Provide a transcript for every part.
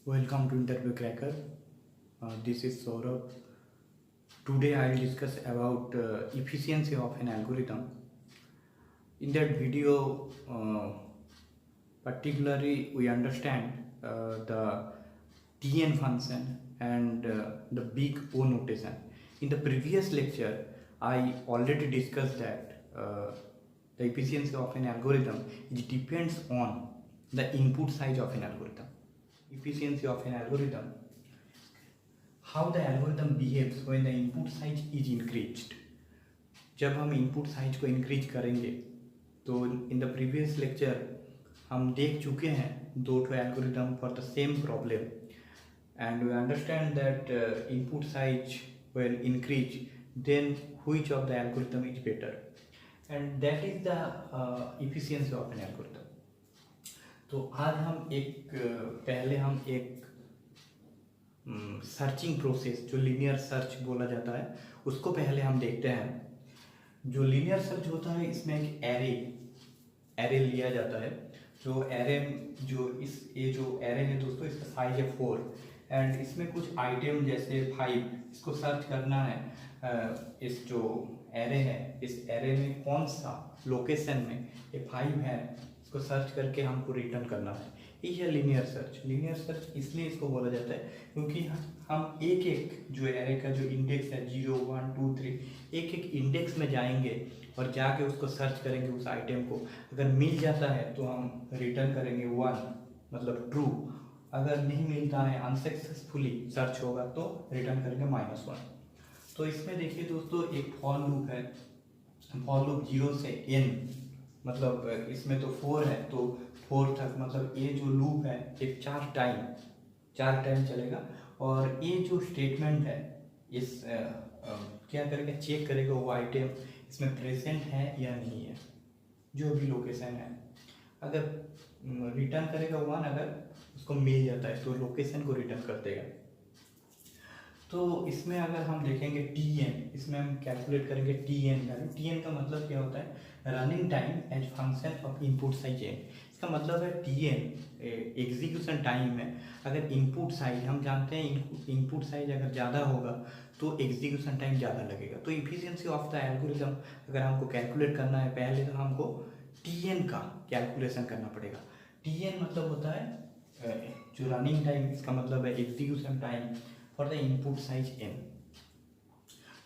Welcome to Interview Cracker. This is Saurabh. Today I will discuss about efficiency of an algorithm. In that video, particularly we understand the TN function and the big O notation. In the previous lecture, I already discussed that the efficiency of an algorithm depends on the input size of an algorithm. Efficiency of an algorithm, how the algorithm behaves when the input size is increased. जब हम input size को increase करेंगे तो in the previous lecture हम देख चुके हैं दो ठो algorithm for the same problem and we understand that input size when increase then which of the algorithm is better and that is the efficiency of an algorithm. तो आज हम पहले हम एक सर्चिंग प्रोसेस जो लीनियर सर्च बोला जाता है उसको पहले हम देखते हैं. जो लीनियर सर्च होता है इसमें एक एरे लिया जाता है. जो एरे जो एरे है दोस्तों इसका साइज है 4 एंड इसमें कुछ आइटम जैसे 5 इसको सर्च करना है. इस जो एरे है इस एरे में कौन सा लोकेशन में ये 5 है इसको सर्च करके हमको रिटर्न करना है. ये है लीनियर सर्च. लीनियर सर्च इसलिए इसको बोला जाता है क्योंकि हम एक एक जो एरे का जो इंडेक्स है 0 1 2 3 एक एक इंडेक्स में जाएंगे और जाके उसको सर्च करेंगे. उस आइटम को अगर मिल जाता है तो हम रिटर्न करेंगे 1 मतलब ट्रू. अगर नहीं मिलता है अनसक्सेसफुली सर्च होगा तो रिटर्न करेंगे -1. तो इसमें देखिए दोस्तों एक फॉर लूप है. फॉर लूप 0 से n मतलब इसमें तो 4 है तो 4 तक मतलब ये जो लूप है एक 4 टाइम चलेगा. और ये जो स्टेटमेंट है इस क्या करेगा चेक करेगा वो आइटम इसमें प्रेजेंट है या नहीं है. जो भी लोकेशन है अगर रिटर्न करेगा 1 अगर उसको मिल जाता है तो लोकेशन को रिटर्न कर देगा. तो इसमें अगर हम देखेंगे TN इसमें हम कैलकुलेट करेंगे TN वैल्यू. TN का मतलब क्या होता है running time as function of input size n. इसका मतलब है TN एग्जीक्यूशन टाइम है. अगर इनपुट साइज हम जानते हैं इनपुट साइज अगर ज़्यादा होगा तो एग्जीक्यूशन टाइम ज़्यादा लगेगा. तो इफिशिएंसी ऑफ द एल्गोरिथम अगर हमको कैलकुलेट करना है पहले तो हमको TN का कैलकुलेशन करना पड़ेगा. TN मतलब होता है जो रनिंग टाइम इसका मतलब है execution time for the input size n.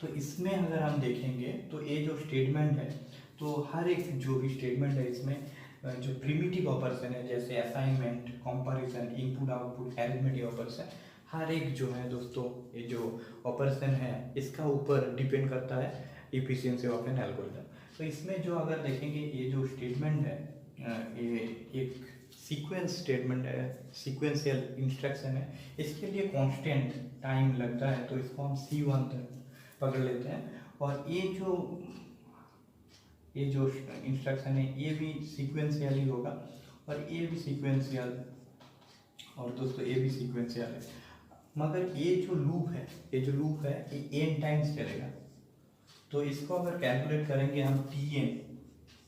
तो इसमें अगर हम देखेंगे तो ये जो स्टेटमेंट है तो हर एक जो भी स्टेटमेंट है इसमें जो प्रिमिटिव ऑपरेशन है जैसे assignment comparison input output arithmetic operation हर एक जो है दोस्तों ये जो ऑपरेशन है इसका ऊपर डिपेंड करता है एफिशिएंसी ऑफ एन एल्गोरिथम. तो इसमें जो अगर देखेंगे ये जो स्टेटमेंट है ये एक सीक्वेंस स्टेटमेंट है सीक्वेंशियल इंस्ट्रक्शन है. इसके लिए कांस्टेंट टाइम लगता है तो इसको हम C1 पकड़ लेते हैं. और ये जो इंस्ट्रक्शन है ये भी सीक्वेंशियल ही होगा और ये भी सीक्वेंशियल और दोस्तों ये भी सीक्वेंशियल है. मगर ये जो लूप है ये n टाइम्स चलेगा. तो इसको अगर कैलकुलेट करेंगे हम TN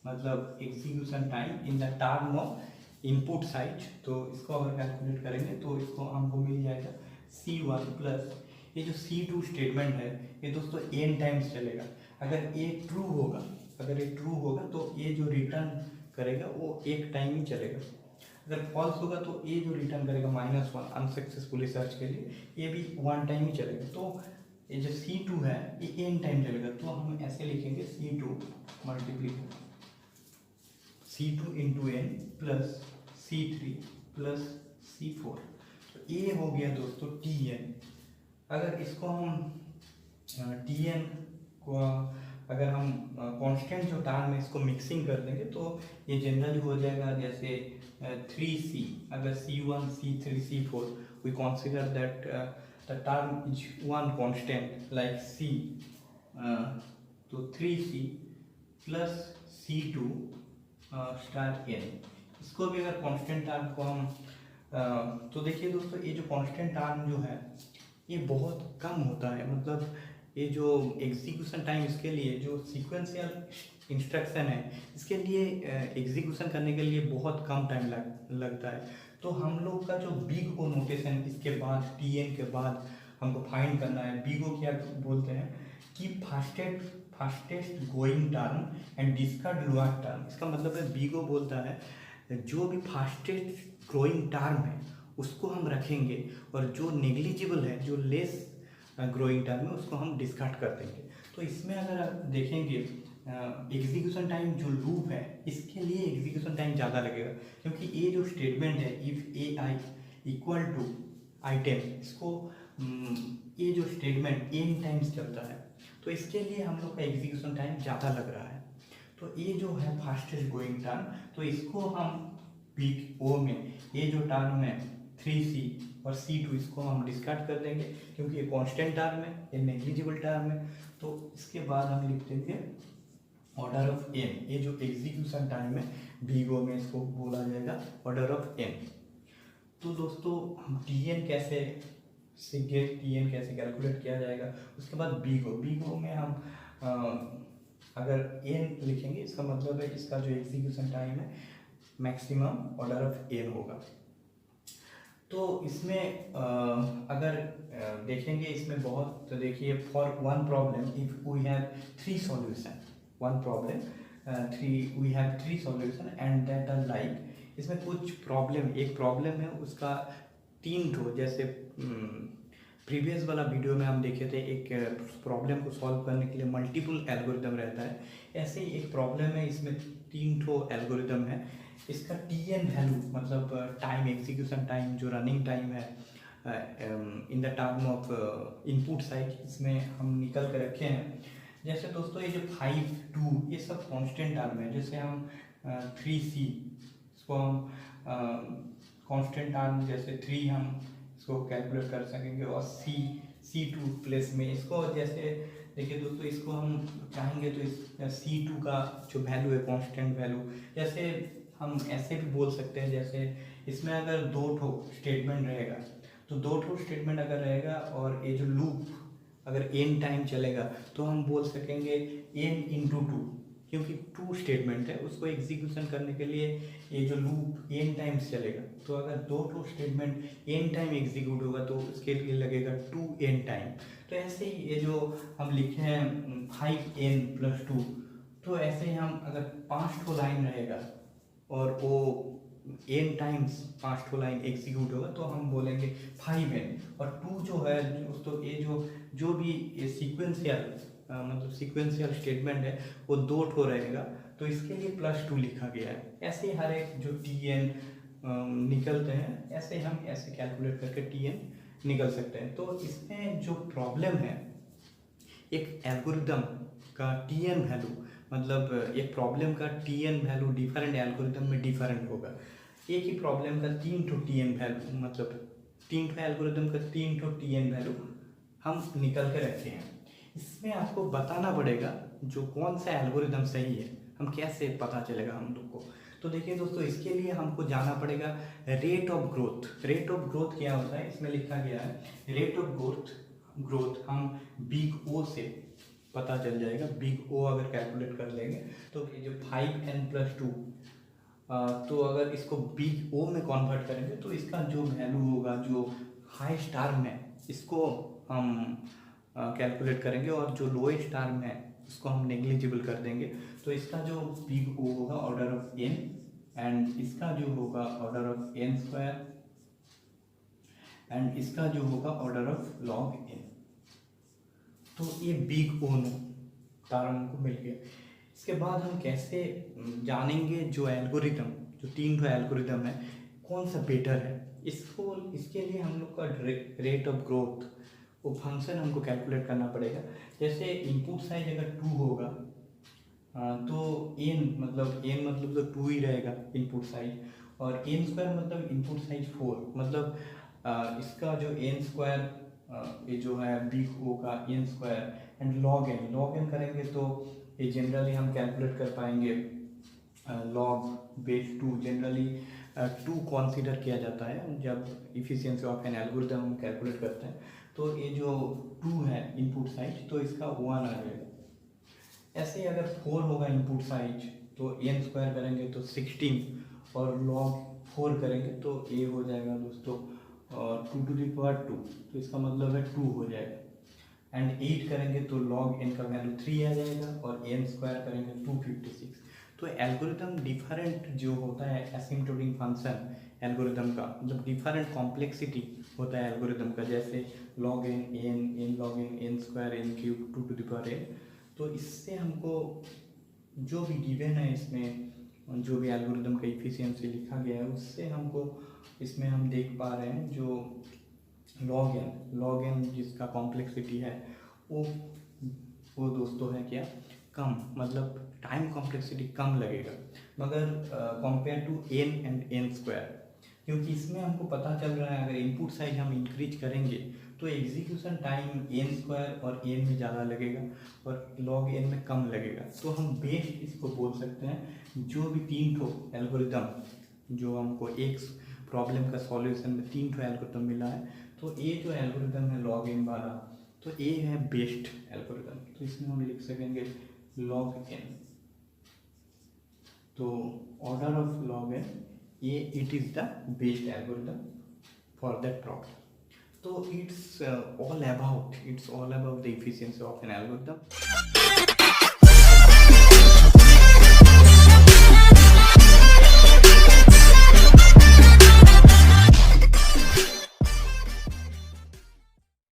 मतलब execution time in the term of input size. तो इसको अगर कैलकुलेट करेंगे तो इसको हमको मिल जाएगा C1 प्लस ये जो C2 स्टेटमेंट है ये दोस्तों n टाइम्स चलेगा. अगर ये ट्रू होगा तो ये जो रिटर्न करेगा वो एक टाइम ही चलेगा. अगर फॉल्स होगा तो ये जो रिटर्न करेगा -1 अनसक्सेसफुली सर्च के लिए ये भी 1 टाइम ही चलेगा. तो ये जो C2 है ये n टाइम चलेगा. तो हम ऐसे लिखेंगे C2 multiply C2 into n plus C3 plus C4. तो ये हो गया दोस्तों TN. अगर इसको हम TN को अगर हम कांस्टेंट जो टर्म में इसको मिक्सिंग कर देंगे तो ये जनरल हो जाएगा जैसे 3C. अगर C1 C3 C4 we consider that the term is one constant like C. तो 3C plus C2 star n. इसको भी अगर कांस्टेंट टर्म को हम तो देखिए दोस्तों ये जो कांस्टेंट टर्म जो है ये बहुत कम होता है. मतलब ये जो एग्जीक्यूशन टाइम इसके लिए जो सीक्वेंशियल इंस्ट्रक्शन है इसके लिए एग्जीक्यूशन करने के लिए बहुत कम टाइम लगता है. तो हम लोग का जो बिग ओ नोटेशन इसके बाद टी एन के बाद हमको फाइंड करना है। बिग ओ क्या बोलते हैं कि fastest going term and discard lower term. इसका मतलब है बिग ओ बोलता है जो भी फास्टेस्ट ग्रोइंग टर्म है उसको हम रखेंगे और जो नेग्लिजिबल है, जो लेस ग्रोइंग टर्म है, उसको हम डिस्कार्ड कर देंगे। तो इसमें अगर आप देखेंगे एग्जीक्यूशन टाइम जो लूप है इसके लिए एग्जीक्यूशन टाइम ज़्यादा लगेगा, क्योंकि ये जो स्टेटमेंट है if A I equal to item, इसको ये जो स्टेटमेंट एन टाइम्स चलता है, तो इसके लिए हम लोग का एग्जीक्यूशन टाइम ज़्यादा लग रहा है। तो ये जो है फास्टेस्ट गोइंग टर्म, तो इसको हम बिग ओ में ये जो टर्म है 3C और C2 इसको हम डिस्कार्ड कर देंगे, क्योंकि ये कांस्टेंट टर्म है, ये नेग्लिजिबल टर्म है। तो इसके बाद हम लिख देंगे ऑर्डर ऑफ एन। ये जो एग्जीक्यूशन टाइम है बिग ओ में इसको बोला जाएगा ऑर्डर ऑफ एन। तो दोस्तों हम टी एन कैसे सीखे, टी एन कैसे कैलकुलेट किया जाएगा, उसके बाद बिग ओ में हम अगर एन लिखेंगे, इसका मतलब है इसका जो एग्जीक्यूशन टाइम है मैक्सिमम ऑर्डर ऑफ एन होगा। तो इसमें अगर देखेंगे इसमें बहुत, तो देखिए for one problem if we have 3 solution, one problem we have 3 solution and that are like, इसमें कुछ प्रॉब्लम, एक प्रॉब्लम है उसका 3 ठो, जैसे प्रीवियस वाला वीडियो में हम देखे थे एक प्रॉब्लम को सॉल्व करने के लिए मल्टीपल एल्गोरिदम रहता है, ऐसे ही एक प्रॉब्लम है इसमें 3 ठो एल्गोरिदम है। इसका टी एन वैल्यू मतलब टाइम, एग्जीक्यूशन टाइम जो रनिंग टाइम है in the term of input size, इसमें हम निकल के रखे हैं। जैसे दोस्तों ये जो 5, 2 ये सब कांस्टेंट टर्म है, जैसे हम 3C इसको हम कांस्टेंट टर्म जैसे 3 हम इसको कैलकुलेट कर सकेंगे, और C2 प्लेस में इसको, जैसे देखिए दोस्तों इसको हम चाहेंगे तो इस C2 का जो वैल्यू है कांस्टेंट वैल्यू, जैसे हम ऐसे भी बोल सकते हैं, जैसे इसमें अगर 2 ठो स्टेटमेंट रहेगा, तो 2 ठो स्टेटमेंट अगर रहेगा और ये जो लूप अगर n टाइम चलेगा, तो हम बोल सकेंगे n इंटू 2, क्योंकि 2 स्टेटमेंट है, उसको एग्जीक्यूशन करने के लिए ये जो लूप n टाइम्स चलेगा। तो अगर 2 ठो स्टेटमेंट n टाइम एग्जीक्यूट होगा तो उसके लिए लगेगा 2n टाइम। तो ऐसे ही ये जो हम लिखे हैं 5n+2, तो ऐसे ही हम अगर 5 ठो लाइन रहेगा और वो n टाइम्स 5 ठो लाइन एग्जीक्यूट होगा, तो हम बोलेंगे 5n। और 2 जो है दोस्तों, ये जो भी ये सीक्वेंशियल मतलब सीक्वेंशियल स्टेटमेंट है वो 2 ठो रहेगा, तो इसके लिए +2 लिखा गया है। ऐसे ही हर एक जो टी एन निकलते हैं, ऐसे हम ऐसे कैलकुलेट करके टी एन निकल सकते हैं। तो इसमें जो प्रॉब्लम है, एक एल्गोरिदम का टी एन वैल्यू मतलब एक प्रॉब्लम का T N value different algorithm में डिफरेंट होगा। एक ही प्रॉब्लम का 3 ठो टी एन वैल्यू मतलब 3 ठो एल्गोरिदम का 3 ठो टी एन वैल्यू हम निकल के रखे हैं। इसमें आपको बताना पड़ेगा जो कौन सा एल्गोरिदम सही है, हम कैसे पता चलेगा हम लोग को। तो देखिए दोस्तों, इसके लिए हमको जाना पड़ेगा rate of growth. Rate of growth क्या होता है, इसमें लिखा गया है रेट ऑफ ग्रोथ हम बिग ओ से पता चल जाएगा। बिग ओ अगर कैलकुलेट कर लेंगे तो ये जो 5n+2, तो अगर इसको बिग ओ में कन्वर्ट करेंगे तो इसका जो वैल्यू होगा, जो हाईएस्ट टर्म है, इसको हम कैलकुलेट करेंगे, और जो लोएस्ट टर्म है उसको हम नेग्लिजिबल कर देंगे। तो इसका जो बिग ओ होगा ऑर्डर ऑफ n, एंड इसका जो होगा ऑर्डर ऑफ n², एंड इसका जो होगा ऑर्डर ऑफ log n। तो ये बिग ओ टर्म को मिल गया। इसके बाद हम कैसे जानेंगे जो एल्गोरिदम, जो 3 ठो एल्गोरिदम है, कौन सा बेटर है, इसके लिए हम लोग का रेट ऑफ ग्रोथ वो फंक्शन हमको कैलकुलेट करना पड़ेगा। जैसे इनपुट साइज अगर 2 होगा तो n मतलब तो 2 ही रहेगा इनपुट साइज, और n² मतलब इनपुट साइज 4, मतलब इसका जो n² ये जो है बिग ओ का n² एंड log n करेंगे तो ये जनरली हम कैलकुलेट कर पाएंगे log बेस 2। जनरली 2 कंसीडर किया जाता है जब इफिशिएंसी ऑफ एन एल्गोरिथम हम कैलकुलेट करते हैं। तो ये जो 2 है इनपुट साइज, तो इसका 1 आ जाएगा। ऐसे ही अगर 4 होगा इनपुट साइज तो n² करेंगे तो 16, और log 4 करेंगे तो a हो जाएगा दोस्तों 2 to the power 2, तो इसका मतलब है 2 हो जाएगा। एंड 8 करेंगे तो log n का वैल्यू 3 आ जाएगा और n स्क्वायर करेंगे 256। तो एल्गोरिदम डिफरेंट जो होता है एसिम्प्टोटिक फंक्शन एल्गोरिदम का, मतलब डिफरेंट कॉम्प्लेक्सिटी होता है एल्गोरिदम का, जैसे log n log n square n cube 2 to the power n। तो इससे हमको जो भी गिवन है इसमें, जो भी एल्गोरिदम का इफिशियंसी लिखा गया है उससे हमको इसमें हम देख पा रहे हैं जो log n जिसका कॉम्प्लेक्सिटी है वो दोस्तों है क्या, कम, मतलब टाइम कॉम्प्लेक्सिटी कम लगेगा मगर compare to n and n square, क्योंकि इसमें हमको पता चल रहा है अगर इनपुट साइज हम इंक्रीज करेंगे तो एग्जीक्यूशन टाइम n स्क्वायर और n में ज़्यादा लगेगा और log n में कम लगेगा। तो हम बेस्ट इसको बोल सकते हैं जो भी 3 ठो एल्गोरिदम जो हमको एक प्रॉब्लम का सॉल्यूशन में 3 ठो एल्गोरिदम मिला है, तो ये जो एल्गोरिदम है log n वाला, तो ये है बेस्ट एल्गोरिदम। तो इसमें हम लिख सकेंगे log n, तो ऑर्डर ऑफ log n ये it is the best algorithm for that problem. तो it's all about the efficiency of an algorithm।